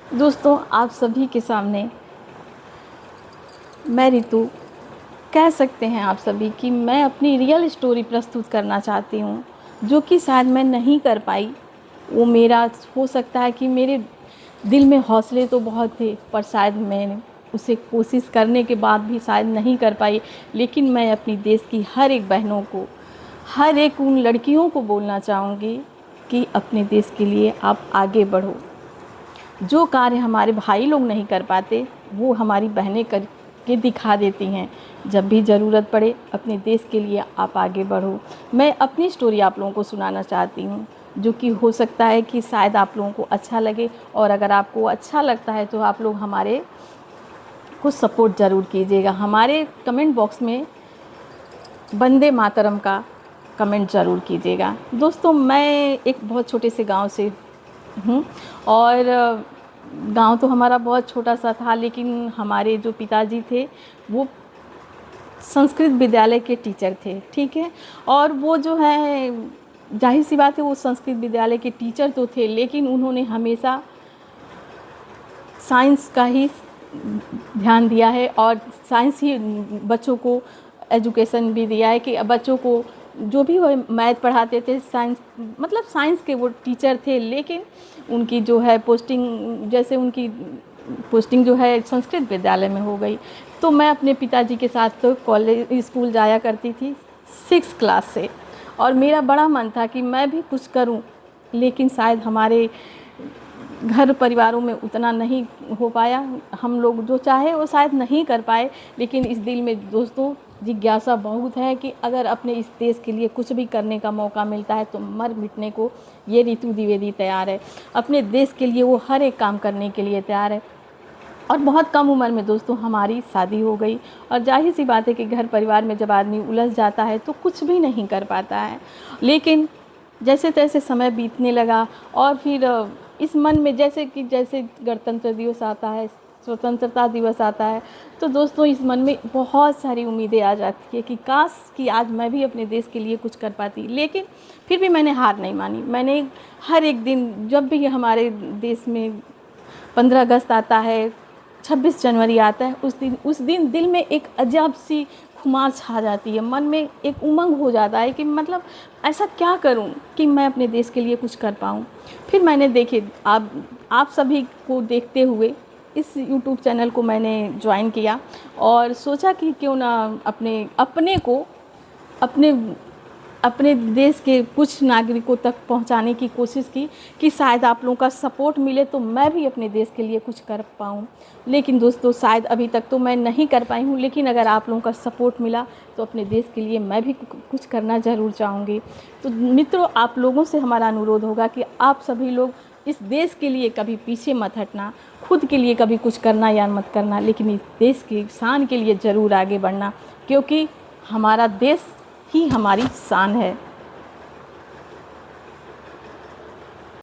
दोस्तों, आप सभी के सामने मैं रितु कह सकते हैं आप सभी कि मैं अपनी रियल स्टोरी प्रस्तुत करना चाहती हूँ, जो कि शायद मैं नहीं कर पाई। वो मेरा हो सकता है कि मेरे दिल में हौसले तो बहुत थे, पर शायद मैंने उसे कोशिश करने के बाद भी शायद नहीं कर पाई। लेकिन मैं अपनी देश की हर एक बहनों को, हर एक उन लड़कियों को बोलना चाहूँगी कि अपने देश के लिए आप आगे बढ़ो। जो कार्य हमारे भाई लोग नहीं कर पाते, वो हमारी बहनें करके दिखा देती हैं। जब भी ज़रूरत पड़े, अपने देश के लिए आप आगे बढ़ो। मैं अपनी स्टोरी आप लोगों को सुनाना चाहती हूँ, जो कि हो सकता है कि शायद आप लोगों को अच्छा लगे। और अगर आपको अच्छा लगता है तो आप लोग हमारे को सपोर्ट ज़रूर कीजिएगा। हमारे कमेंट बॉक्स में वंदे मातरम का कमेंट ज़रूर कीजिएगा। दोस्तों, मैं एक बहुत छोटे से गांव से हूँ, और गांव तो हमारा बहुत छोटा सा था, लेकिन हमारे जो पिताजी थे वो संस्कृत विद्यालय के टीचर थे, ठीक है। और वो जो है, जाहिर सी बात है, वो संस्कृत विद्यालय के टीचर तो थे, लेकिन उन्होंने हमेशा साइंस का ही ध्यान दिया है, और साइंस ही बच्चों को एजुकेशन भी दिया है कि बच्चों को जो भी वो मैथ पढ़ाते थे, साइंस मतलब साइंस के वो टीचर थे। लेकिन उनकी जो है पोस्टिंग, जैसे उनकी पोस्टिंग जो है संस्कृत विद्यालय में हो गई, तो मैं अपने पिताजी के साथ तो कॉलेज स्कूल जाया करती थी 6 क्लास से। और मेरा बड़ा मन था कि मैं भी कुछ करूं, लेकिन शायद हमारे घर परिवारों में उतना नहीं हो पाया। हम लोग जो चाहे वो शायद नहीं कर पाए। लेकिन इस दिल में दोस्तों जिज्ञासा बहुत है कि अगर अपने इस देश के लिए कुछ भी करने का मौका मिलता है तो मर मिटने को ये रितु द्विवेदी तैयार है। अपने देश के लिए वो हर एक काम करने के लिए तैयार है। और बहुत कम उम्र में दोस्तों हमारी शादी हो गई, और जाहिर सी बात है कि घर परिवार में जब आदमी उलझ जाता है तो कुछ भी नहीं कर पाता है। लेकिन जैसे तैसे समय बीतने लगा, और फिर इस मन में जैसे गणतंत्र दिवस आता है, स्वतंत्रता दिवस आता है, तो दोस्तों इस मन में बहुत सारी उम्मीदें आ जाती है कि काश कि आज मैं भी अपने देश के लिए कुछ कर पाती। लेकिन फिर भी मैंने हार नहीं मानी। मैंने हर एक दिन, जब भी हमारे देश में 15 अगस्त आता है, 26 जनवरी आता है, उस दिन दिल में एक अजब सी खुमार छा जाती है। मन में एक उमंग हो जाता है कि मतलब ऐसा क्या करूं कि मैं अपने देश के लिए कुछ कर पाऊं। फिर मैंने देखे, आप सभी को देखते हुए इस YouTube चैनल को मैंने ज्वाइन किया, और सोचा कि क्यों ना अपने को अपने अपने देश के कुछ नागरिकों तक पहुंचाने की कोशिश की कि शायद आप लोगों का सपोर्ट मिले तो मैं भी अपने देश के लिए कुछ कर पाऊं। लेकिन दोस्तों शायद अभी तक तो मैं नहीं कर पाई हूं, लेकिन अगर आप लोगों का सपोर्ट मिला तो अपने देश के लिए मैं भी कुछ करना ज़रूर चाहूँगी। तो मित्रों, आप लोगों से हमारा अनुरोध होगा कि आप सभी लोग इस देश के लिए कभी पीछे मत हटना, खुद के लिए कभी कुछ करना या मत करना, लेकिन इस देश की शान के लिए ज़रूर आगे बढ़ना, क्योंकि हमारा देश ही हमारी शान है।